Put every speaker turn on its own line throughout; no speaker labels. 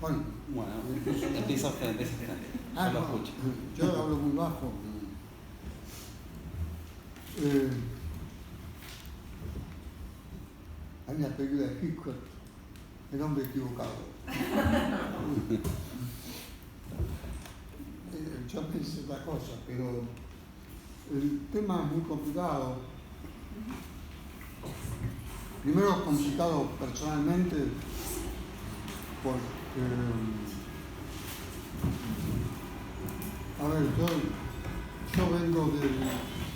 Bueno,
empieza usted. Yo lo escucho.
Yo hablo muy bajo. Hay una película de Hitchcock, El hombre equivocado. Yo pensé otra cosa, pero el tema es muy complicado. Primero complicado personalmente porque, a ver, yo vengo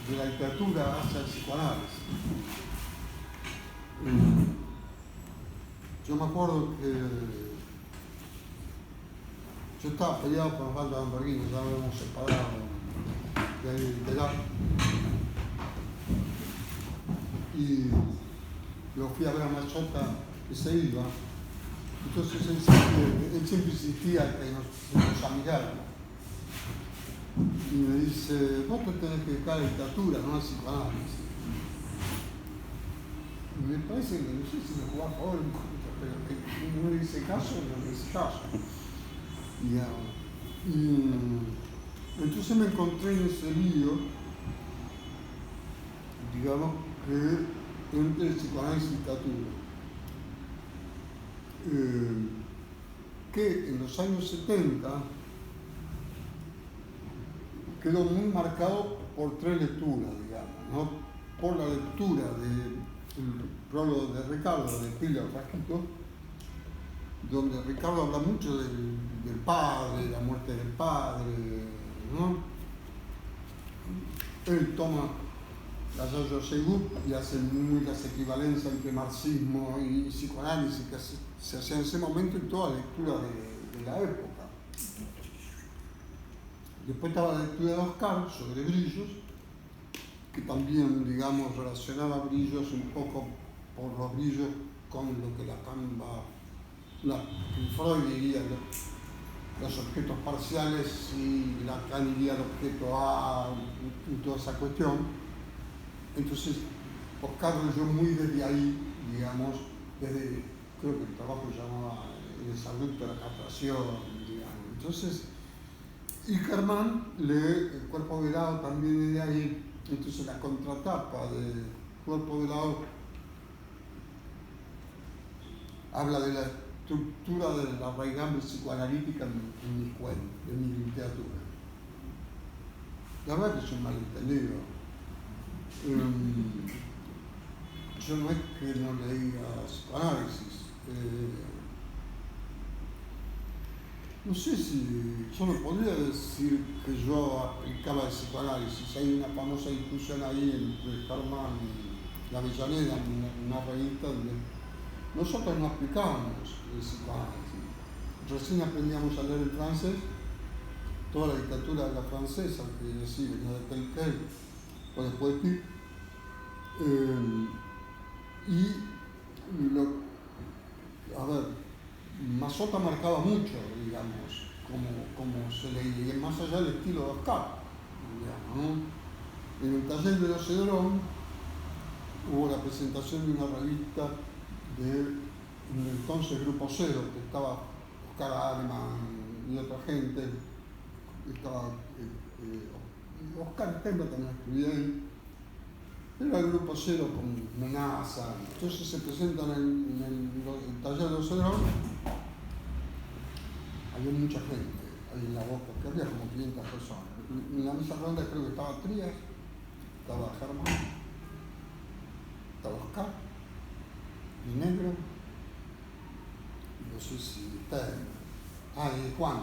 de la literatura hacia el psicoanálisis. Yo me acuerdo que yo estaba peleado con Osvaldo Lamborghini, ya lo hemos separado de ahí literal. Y lo fui a ver a Machota que se iba. Entonces él siempre insistía que nos amigáramos. Y me dice, vos te tenés que dedicar a la literatura, no al psicoanálisis. Y me parece que no sé si me jugaba a favor o en contra, pero que no le hice caso, no le hice caso. Y entonces me encontré en ese lío, digamos, que entre el psicoanálisis y literatura. Que en los años 70 quedó muy marcado por tres lecturas, digamos, ¿no? Por la lectura del prólogo de Ricardo, de Pila Rasquito, donde Ricardo habla mucho del padre, la muerte del padre, ¿no? Él toma la Yayo Seygut y hace muy las equivalencias entre marxismo y psicoanálisis que se hacía en ese momento en toda la lectura de la época. Después estaba la lectura de Oscar sobre Brillos, que también, digamos, relacionaba Brillos un poco por los brillos con lo que Freud diría los objetos parciales y Lacan diría el objeto A y toda esa cuestión. Entonces, Oscar leyó muy desde ahí, digamos, desde, creo que el trabajo se llamaba El desarrollo de la castración, digamos. Entonces, y Germán lee El cuerpo velado también desde ahí. Entonces, la contratapa del cuerpo velado habla de la estructura de la raigambre psicoanalítica en mi cuento, en mi literatura. La verdad que es un malentendido. Yo no es que no leía psicoanálisis. No sé si yo no podría decir que yo aplicaba el psicoanálisis. Hay una famosa discusión ahí entre Germán y Avellaneda, una revista donde nosotros no aplicábamos el psicoanálisis. Recién aprendíamos a leer el francés, toda la literatura de la francesa, que sí, venía de Pelquet o de Poetic. Mazota marcaba mucho, digamos, como se leía, y más allá del estilo de Oscar, digamos, ¿no? En el taller de los Cedrón hubo la presentación de una revista del entonces Grupo Cero, que estaba Oscar Alemán y otra gente, estaba Oscar Temba también escribía ahí. Era el Grupo Cero con Menaza. Entonces se presentan en el taller de los Cedrón. Había mucha gente ahí en la boca, que había como 500 personas. En la mesa redonda creo que estaba Trías, estaba Germán, estaba Oscar, y Negro, no sé si está y Juan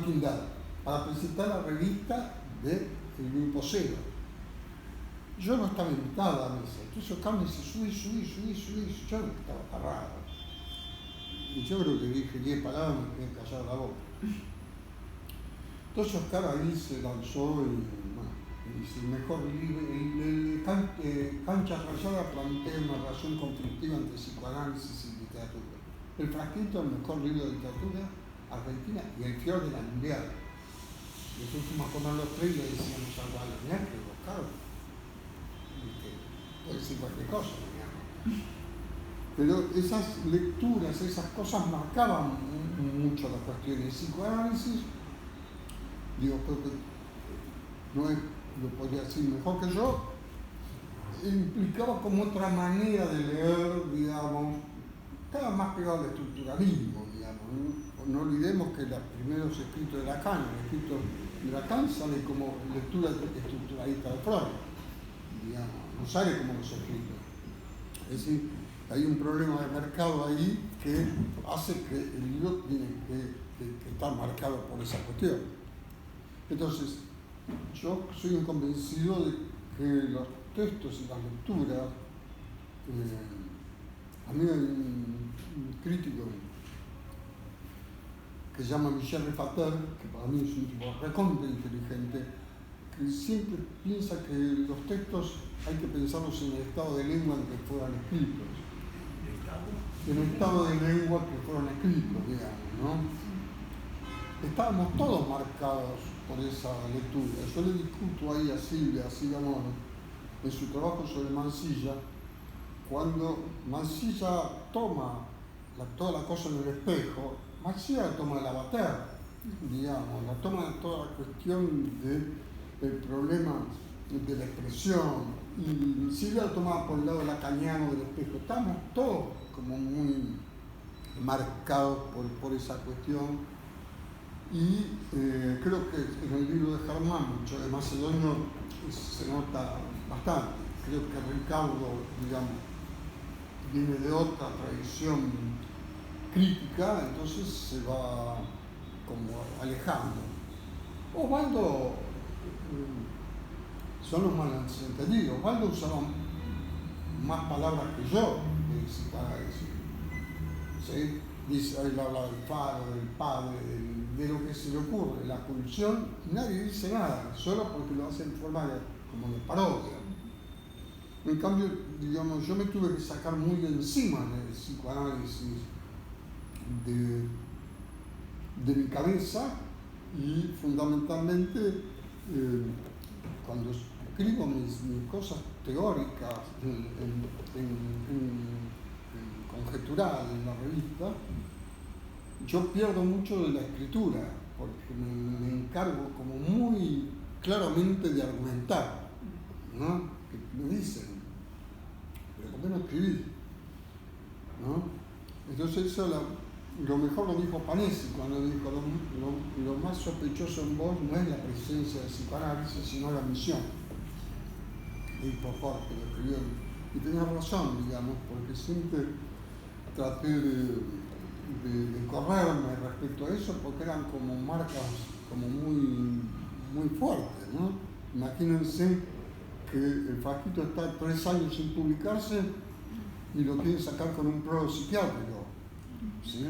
Quindal, para presentar la revista del Grupo Cero. Yo no estaba invitado a la mesa, entonces Oscar me dice, subí, yo no estaba parado. Y yo creo que dije 10 palabras y me quedé callado la boca. Entonces Oscar ahí se lanzó y dice, el mejor libro, Cancha Rayada plantea una relación conflictiva entre psicoanálisis y literatura. El Frasquito, el mejor libro de literatura argentina, y El Fior de la Mundial. Después fuimos a comer los tres y le decíamos algo a la que Oscar puede decir cualquier cosa, digamos. Pero esas lecturas, esas cosas marcaban mucho las cuestiones. El psicoanálisis, digo, creo que no es, lo podría decir mejor que yo, implicaba como otra manera de leer, digamos, estaba más pegado al estructuralismo, digamos. No olvidemos que los primeros escritos de Lacan, el escrito de Lacan sale como lectura estructuralista de Freud, digamos, no sale como los escritos. Es decir, hay un problema de mercado ahí que hace que el libro tiene que estar marcado por esa cuestión. Entonces, yo soy un convencido de que los textos y las lecturas, a mí hay un crítico que se llama Michel Refater, que para mí es un tipo recontra inteligente, que siempre piensa que los textos hay que pensarlos en el estado de lengua en que fueran escritos. En el estado de lengua que fueron escritos, digamos, ¿no? Estábamos todos marcados por esa lectura. Yo le discuto ahí a Silvia Gamón, en su trabajo sobre Mansilla, cuando Mansilla toma toda la cosa en el espejo, Mansilla la toma de la Lavater, digamos, la toma de toda la cuestión del problema de la expresión, y Silvia la tomaba por el lado lacaniano del espejo. Estamos todos como muy marcados por esa cuestión. Y creo que en el libro de Germán, mucho de Macedonio, se nota bastante. Creo que Ricardo, digamos, viene de otra tradición crítica, entonces se va como alejando. Osvaldo, son los malentendidos. Osvaldo usaba más palabras que yo de psicoanálisis. ¿Sí? Dice, él habla del faro, del padre, de lo que se le ocurre, la pulsión, y nadie dice nada, solo porque lo hace en forma como de parodia. En cambio, digamos, yo me tuve que sacar muy de encima del psicoanálisis de mi cabeza, y fundamentalmente cuando escribo mis cosas teóricas conjetural en la revista, yo pierdo mucho de la escritura, porque me encargo como muy claramente de argumentar, ¿no? Que me dicen, pero ¿por qué no escribís? ¿No? Entonces eso lo mejor lo dijo Panesi cuando dijo, lo más sospechoso en vos no es la presencia del psicoanálisis, sino la misión. Y por Jorge lo escribió, y tenía razón, digamos, porque siempre traté de correrme respecto a eso, porque eran como marcas como muy fuertes, ¿no? Imagínense que el Fajito está 3 años sin publicarse y lo quieren sacar con un prólogo psiquiátrico, ¿sí?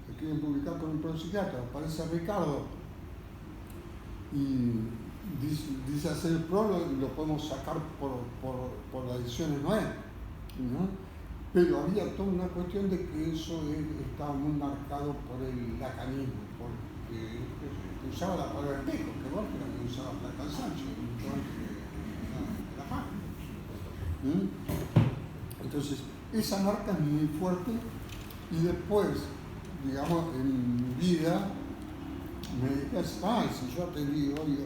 Lo quieren publicar con un prólogo psiquiátrico, aparece Ricardo y dice hacer el prólogo y lo podemos sacar por las ediciones Noé, ¿no? Pero había toda una cuestión de que eso estaba muy marcado por el lacanismo, porque usaba la palabra espejo, que Borges era que usaba la cansancio, mucho antes que la página. Entonces, esa marca es muy fuerte, y después, digamos, en mi vida, me dije, si yo atendí hoy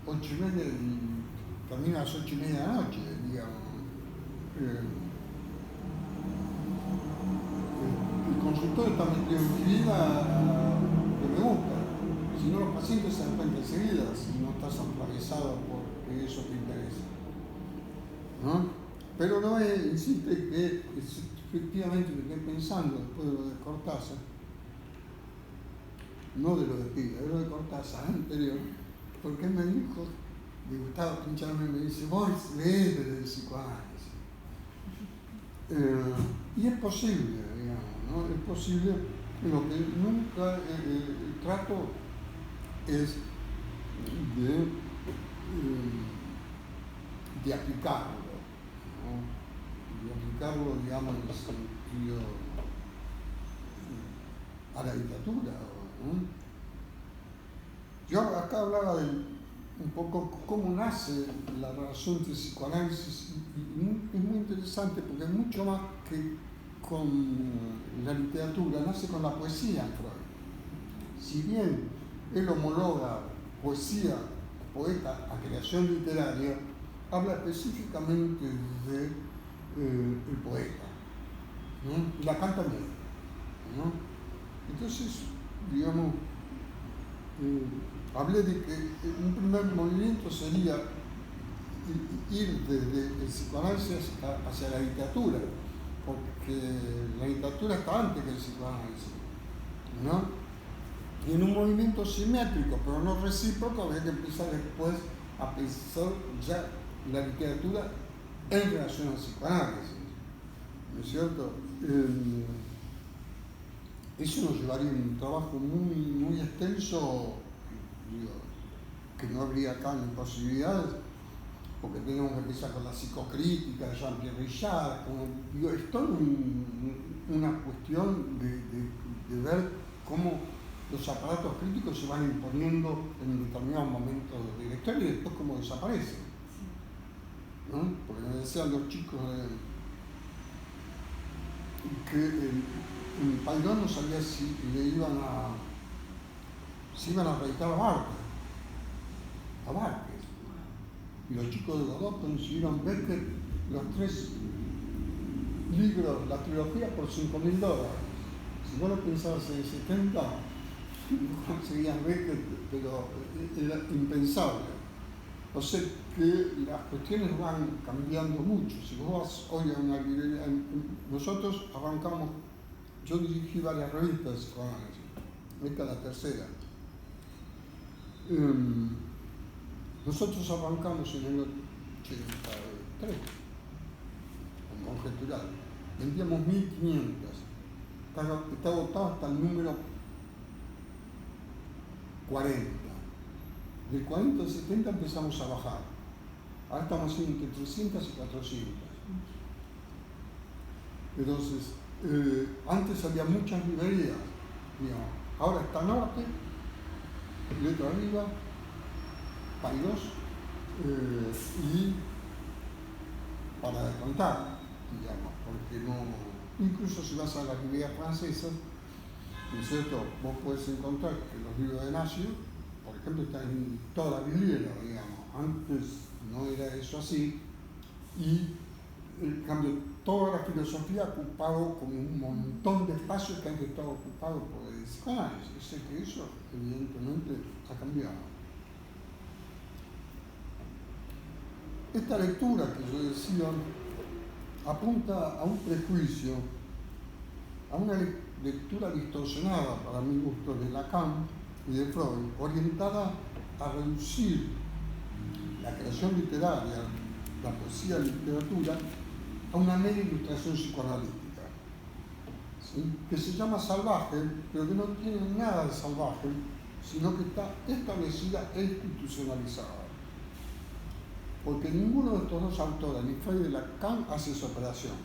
8:30 y termino a las 8:30 de la noche, digamos. El consultor está metido en mi vida que me gusta. Si no, los pacientes se dan cuenta enseguida si no estás atravesado porque eso te interesa, ¿no? Pero no insiste que efectivamente me quedé pensando después de lo de Cortázar, no de lo de Pila, de lo de Cortázar anterior, porque él me dijo, me gustaba pincharme y me dice, vos lees desde el psicoanálisis. Y es posible, digamos, ¿no? Es posible. Lo que nunca trato es de aplicarlo, ¿no? De aplicarlo, digamos, en el sentido a la literatura, ¿no? Yo acá hablaba de un poco cómo nace la relación entre psicoanálisis y es muy interesante porque es mucho más que con la literatura, nace con la poesía en Freud. Si bien él homologa poesía, poeta a creación literaria, habla específicamente de el poeta, ¿no? Y Lacan también, ¿no? Entonces, digamos, hablé de que un primer movimiento sería ir desde el psicoanálisis hacia la literatura, porque la literatura está antes que el psicoanálisis, ¿no? Y en un movimiento simétrico, pero no recíproco, habría que empezar después a pensar ya la literatura en relación al psicoanálisis, ¿no es cierto? Eso nos llevaría a un trabajo muy extenso, digo, que no habría acá ni posibilidades, porque tenemos que empezar con la psicocrítica de Jean-Pierre Richard, digo, es toda una cuestión de ver cómo los aparatos críticos se van imponiendo en determinados momentos de la historia y después cómo desaparecen, ¿no? Porque me decían los chicos que en Pairón no sabía si iban a reeditar a Márquez. Y los chicos de Godot consiguieron Becker los 3 libros, la trilogía, por $5.000. Si vos lo pensabas en 70, no conseguían Becker, pero era impensable. O sea que las cuestiones van cambiando mucho. Si vos vas hoy a una librería, nosotros arrancamos, yo dirigí varias revistas de psicoanálisis, esta es la tercera. Nosotros arrancamos en el 83, con Conjetural. Vendíamos 1.500. Está agotado hasta el número 40. Del 40 al 70 empezamos a bajar. Ahora estamos haciendo entre 300 y 400. Entonces, antes había muchas librerías, digamos. Ahora está Norte, Letra Arriba, Paidós, y para de contar, digamos, porque no, incluso si vas a las librerías francesas, ¿no es cierto? Vos podés encontrar que los libros de Nacio, por ejemplo, están en toda la vidriera, digamos. Antes no era eso así, y en cambio toda la filosofía ha ocupado como un montón de espacios que antes estaba ocupado por el psicoanálisis. Yo sé que eso evidentemente ha cambiado. Esta lectura que yo decía apunta a un prejuicio, a una lectura distorsionada para mi gusto de Lacan y de Freud, orientada a reducir la creación literaria, la poesía y la literatura, a una mera ilustración psicoanalítica, ¿sí? Que se llama salvaje, pero que no tiene nada de salvaje, sino que está establecida e institucionalizada. Porque ninguno de estos dos autores, ni Freud ni Lacan, hace esa operación.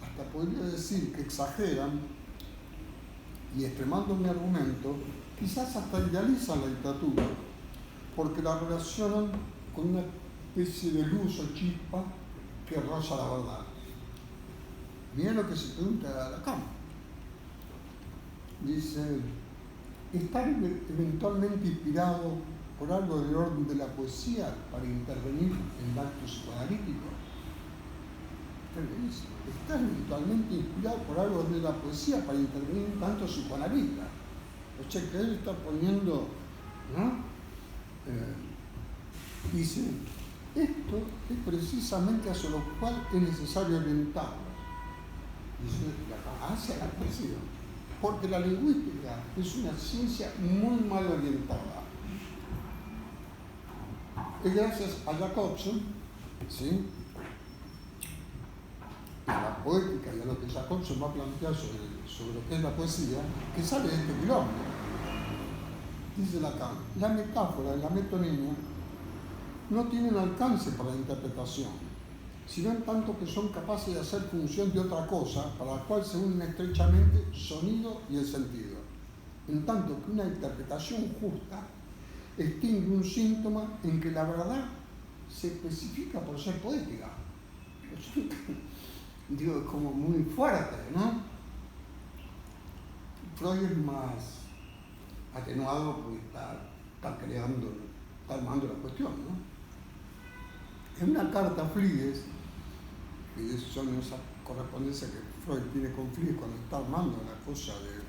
Hasta podría decir que exageran y, extremando mi argumento, quizás hasta idealizan la literatura, porque la relacionan con una especie de luz o chispa que roza la verdad. Miren lo que se pregunta a Lacan. Dice, ¿estar eventualmente inspirado por algo del orden de la poesía para intervenir en el acto psicoanalítico? ¿Estás eventualmente inspirado por algo de la poesía para intervenir en tanto psicoanalista? O sea, que él está poniendo, ¿no? Dice, esto es precisamente hacia lo cual es necesario orientarnos. Dice, hacia la poesía. Porque la lingüística es una ciencia muy mal orientada. Es gracias a Jacobson, ¿sí?, a la poética y a lo que Jacobson va a plantear sobre lo que es la poesía, que sale de este quilombo. Dice Lacan, la metáfora y la metonimia no tienen alcance para la interpretación, sino en tanto que son capaces de hacer función de otra cosa para la cual se unen estrechamente sonido y el sentido, en tanto que una interpretación justa extingue un síntoma en que la verdad se especifica por ser poética. digo, como muy fuerte, ¿no? Freud es más atenuado porque está creando, está armando la cuestión, ¿no? En una carta a Friges, que son esa correspondencia que Freud tiene con Friges cuando está armando la cosa de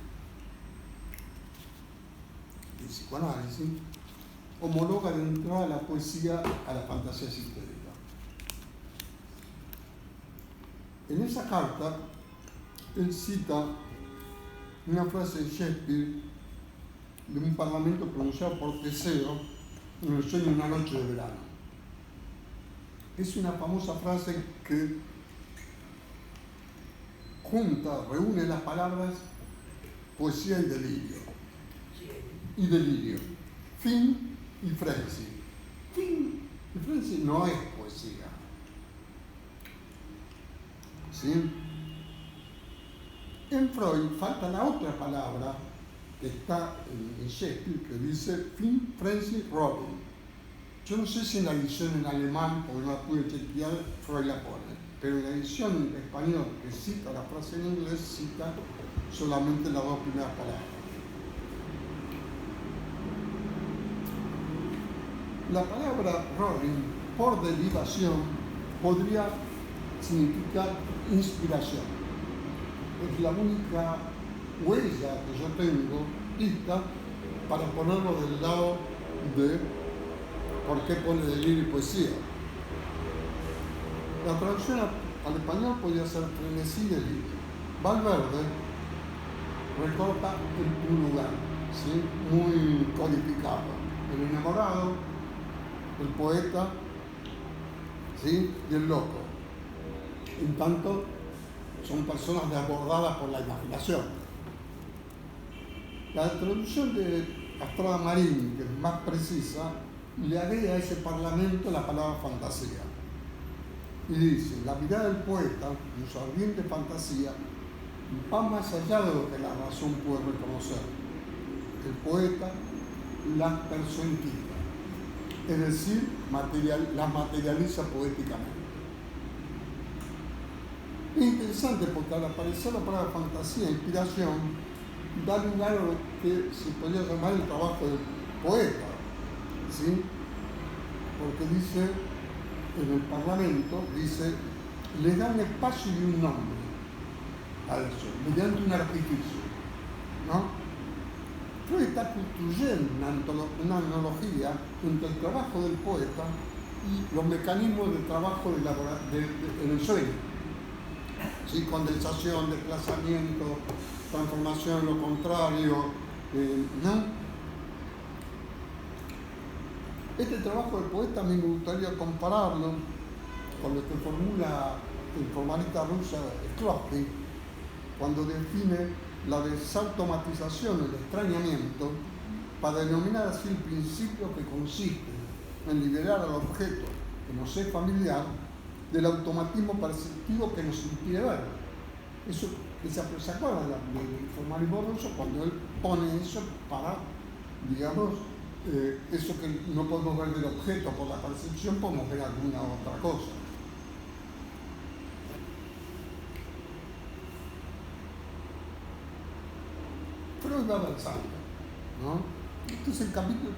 psicoanálisis, homologa de entrada la poesía a la fantasía sistémica. En esa carta, él cita una frase de Shakespeare de un parlamento pronunciado por Teseo en el sueño de una noche de verano. Es una famosa frase que reúne las palabras poesía y delirio. Fin y frenzy. Fin y frenzy no es poesía. ¿Sí? En Freud falta la otra palabra que está en Shakespeare, que dice fin, frenzy, robin. Yo no sé si en la edición en alemán, porque no la pude chequear, Freud la pone, pero en la edición en español que cita la frase en inglés, cita solamente las dos primeras palabras. La palabra robin, por derivación, podría significar inspiración. Es la única huella que yo tengo lista para ponerlo del lado de por qué pone delirio y poesía. La traducción al español podría ser frenesí y delirio. Valverde recorta un lugar, ¿sí? Muy codificado. El enamorado, el poeta, ¿sí? Y el loco. En tanto, son personas desbordadas por la imaginación. La traducción de Astrada Marín, que es más precisa, le agrega a ese parlamento la palabra fantasía. Y dice, la mirada del poeta, en su ardiente fantasía, va más allá de lo que la razón puede reconocer. El poeta las personifica, es decir, las materializa poéticamente. Es interesante porque al aparecer la palabra fantasía, inspiración, da lugar a lo que se podría llamar el trabajo del poeta, ¿sí? Porque dice, en el Parlamento, dice, le da un espacio y un nombre a eso, mediante un artificio, ¿no? Freud está construyendo una analogía entre el trabajo del poeta y los mecanismos de trabajo en el sueño. ¿Sí? Condensación, desplazamiento, transformación, lo contrario, ¿no? Este trabajo del poeta a mí me gustaría compararlo con lo que formula el formalista rusa Shklovsky cuando define la desautomatización, el extrañamiento, para denominar así el principio que consiste en liberar al objeto que nos es familiar del automatismo perceptivo que nos impide ver. Eso, ¿se acuerdan del formalismo ruso cuando él pone eso para, digamos, eso que no podemos ver del objeto por la percepción, podemos ver alguna otra cosa? Freud va avanzando, ¿no? Este es el capítulo,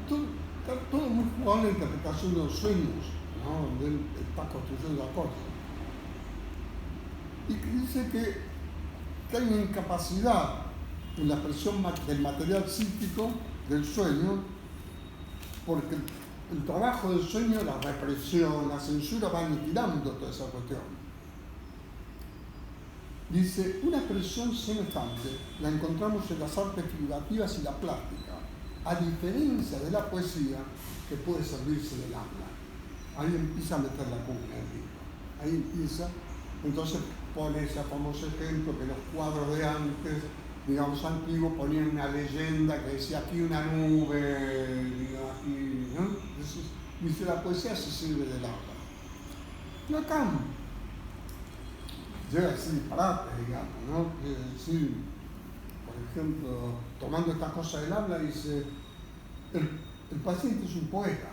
todo muy jugado en la interpretación de los sueños, ¿no? Donde él está construyendo la cosa. Y que dice que hay una incapacidad en la expresión del material psíquico del sueño, porque el trabajo del sueño, la represión, la censura va aniquilando toda esa cuestión. Dice, una expresión semejante la encontramos en las artes figurativas y la plástica, a diferencia de la poesía que puede servirse del habla. Ahí empieza a meter la cuña el libro. Ahí empieza, entonces pone ese famoso ejemplo que los cuadros de antes, digamos antiguos, ponían una leyenda que decía aquí una nube, digamos, aquí, ¿no? Entonces, dice, la poesía se sirve del habla. Lacan llega a decir disparate, digamos, ¿no? Es decir, por ejemplo, tomando esta cosa del habla, dice, el paciente es un poeta.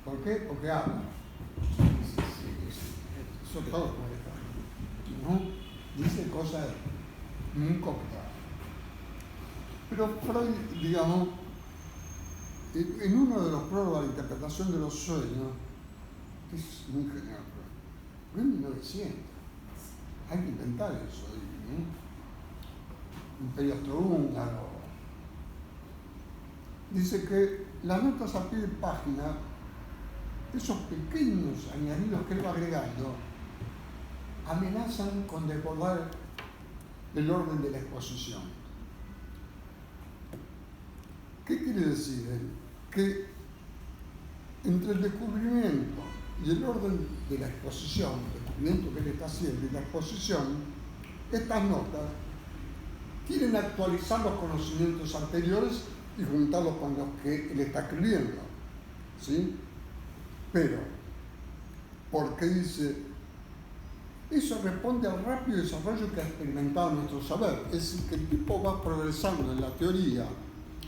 ¿Por qué? Porque habla. Sí, eso todo es poeta. ¿no? Dice cosas muy complicadas. Pero Freud, digamos, en uno de los prólogos de la interpretación de los sueños, que es muy genial, Freud, en 1900, hay que inventar eso, ¿no? Imperio Austrohúngaro. Dice que las notas a pie de página, esos pequeños añadidos que él va agregando, amenazan con desbordar el orden de la exposición. ¿Qué quiere decir él? Que entre el descubrimiento y el orden de la exposición, el descubrimiento que él está haciendo y la exposición, estas notas quieren actualizar los conocimientos anteriores y juntarlos con los que él está escribiendo, ¿sí? Pero, porque dice, eso responde al rápido desarrollo que ha experimentado nuestro saber. Es decir, que el tipo va progresando en la teoría,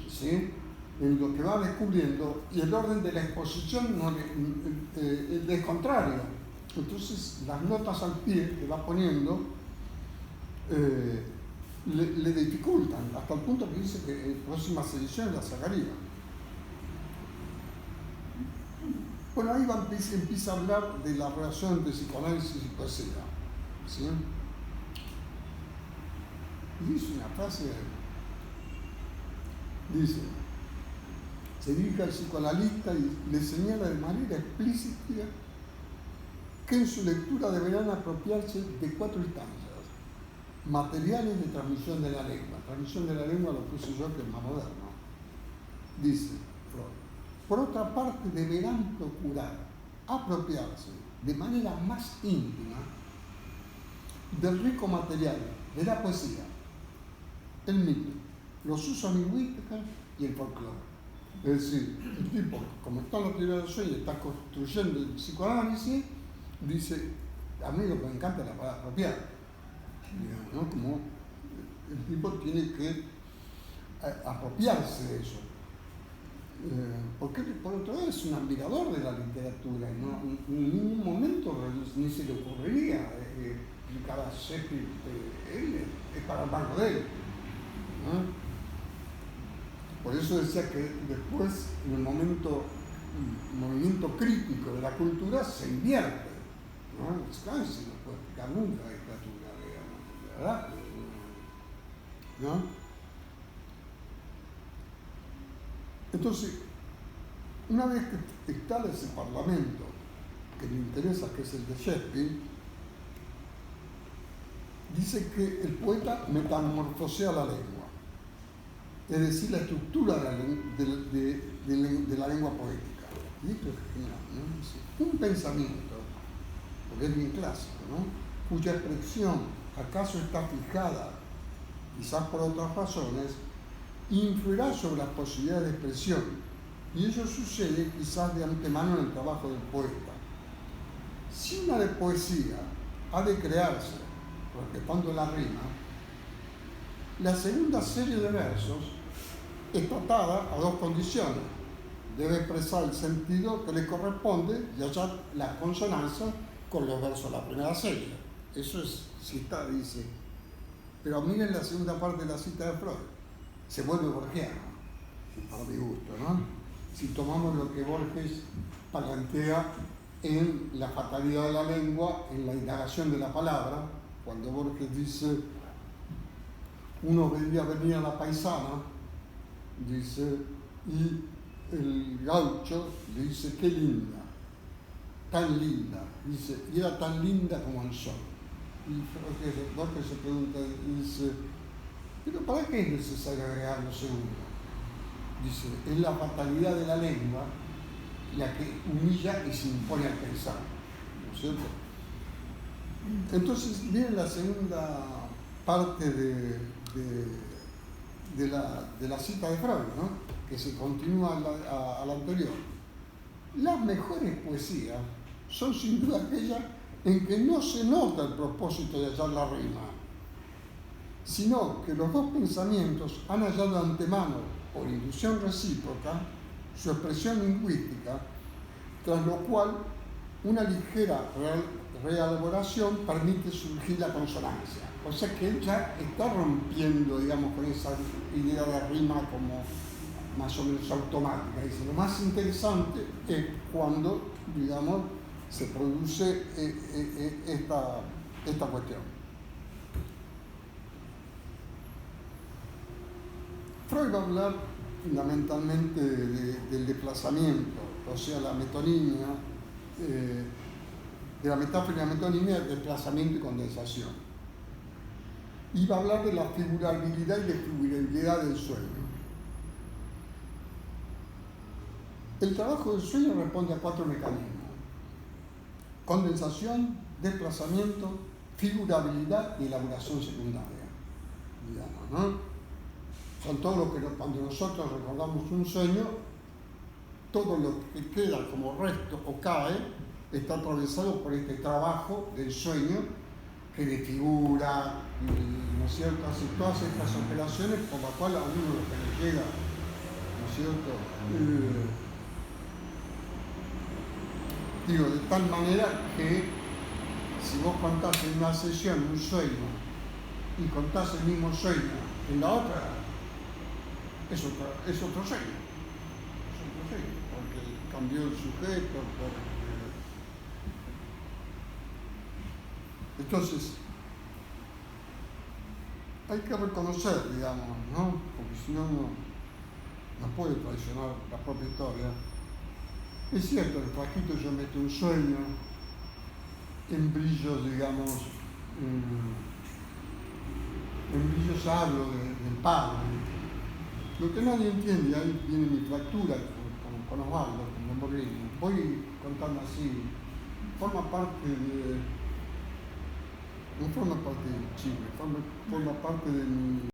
¿sí? En lo que va descubriendo, y el orden de la exposición no es contrario. Entonces, las notas al pie que va poniendo le dificultan, hasta el punto que dice que en próximas ediciones la sacaría. Bueno, ahí empieza a hablar de la relación entre psicoanálisis y poesía, ¿sí? Y dice una frase, dice, se dirige al psicoanalista y le señala de manera explícita que en su lectura deberán apropiarse de 4 instancias materiales de transmisión de la lengua. Transmisión de la lengua lo puse yo, que es más moderno. Dice Freud. Por otra parte, deberán procurar apropiarse de manera más íntima del rico material de la poesía, el mito, los usos lingüísticos y el folclore. Es decir, el tipo, como está en la teoría del sueño, está construyendo el psicoanálisis, dice, a mí lo que me encanta es la palabra apropiar. Digamos, ¿no? Como el tipo tiene que apropiarse de eso. Porque por otro lado es un admirador de la literatura y no, en ningún momento ni se le ocurriría explicar a Shakespeare él es para el banco de él, ¿no? Por eso decía que después, en el movimiento crítico de la cultura, se invierte, ¿no? Claro, se no puede explicar nunca la literatura, digamos, ¿verdad? ¿No? Entonces, una vez que está ese parlamento que le interesa, que es el de Shakespeare, dice que el poeta metamorfosea la lengua, es decir, la estructura de la lengua poética. Y esto es genial, ¿no? Dice, un pensamiento, porque es bien clásico, ¿no? Cuya expresión acaso está fijada, quizás por otras razones, influirá sobre las posibilidades de expresión, y ello sucede quizás de antemano en el trabajo del poeta. Si una de poesía ha de crearse respetando la rima, la segunda serie de versos es tratada a 2 condiciones. Debe expresar el sentido que le corresponde y hallar la consonancia con los versos de la primera serie. Eso es cita, dice. Pero miren la segunda parte de la cita de Freud. Se vuelve borgiano, para mi gusto, ¿no? Si tomamos lo que Borges plantea en La fatalidad de la lengua, en la indagación de la palabra, cuando Borges dice, uno veía venir a la paisana, dice, y el gaucho le dice, qué linda, tan linda, dice, y era tan linda como el sol. Y Borges se pregunta, y dice, pero ¿para qué es necesario agregar lo segundo? Dice, es la fatalidad de la lengua la que humilla y se impone al pensar, ¿no es cierto? Entonces viene la segunda parte de la cita de Freud, ¿no? Que se continúa a la anterior. Las mejores poesías son sin duda aquellas en que no se nota el propósito de hallar la rima, sino que los 2 pensamientos han hallado de antemano, por inducción recíproca, su expresión lingüística, tras lo cual una ligera reelaboración permite surgir la consonancia. O sea que él ya está rompiendo, digamos, con esa idea de rima como más o menos automática. Dice, lo más interesante es cuando, digamos, se produce esta cuestión. Freud va a hablar fundamentalmente del desplazamiento, o sea, la metonimia, de la metáfora de la metonimia, desplazamiento y condensación. Y va a hablar de la figurabilidad y desfigurabilidad del sueño. El trabajo del sueño responde a 4 mecanismos: condensación, desplazamiento, figurabilidad y elaboración secundaria, digamos, ¿no? Son todo lo que cuando nosotros recordamos un sueño, todo lo que queda como resto o cae está atravesado por este trabajo del sueño que desfigura, ¿no es cierto?, hace todas estas operaciones por las cuales a uno lo que le llega, ¿no es cierto?, digo, de tal manera que si vos contás en una sesión un sueño y contás el mismo sueño en la otra, es otro sueño, porque cambió el sujeto, entonces hay que reconocer, digamos, ¿no? Porque si no, no puede traicionar la propia historia. Es cierto, en el frasquito yo meto un sueño, en brillos, digamos, en brillos hablo del padre. Lo que nadie entiende, ahí viene mi fractura con Osvaldo, con Lamborghini. Voy contando así, forma parte de... No forma parte del Chile, forma parte de mi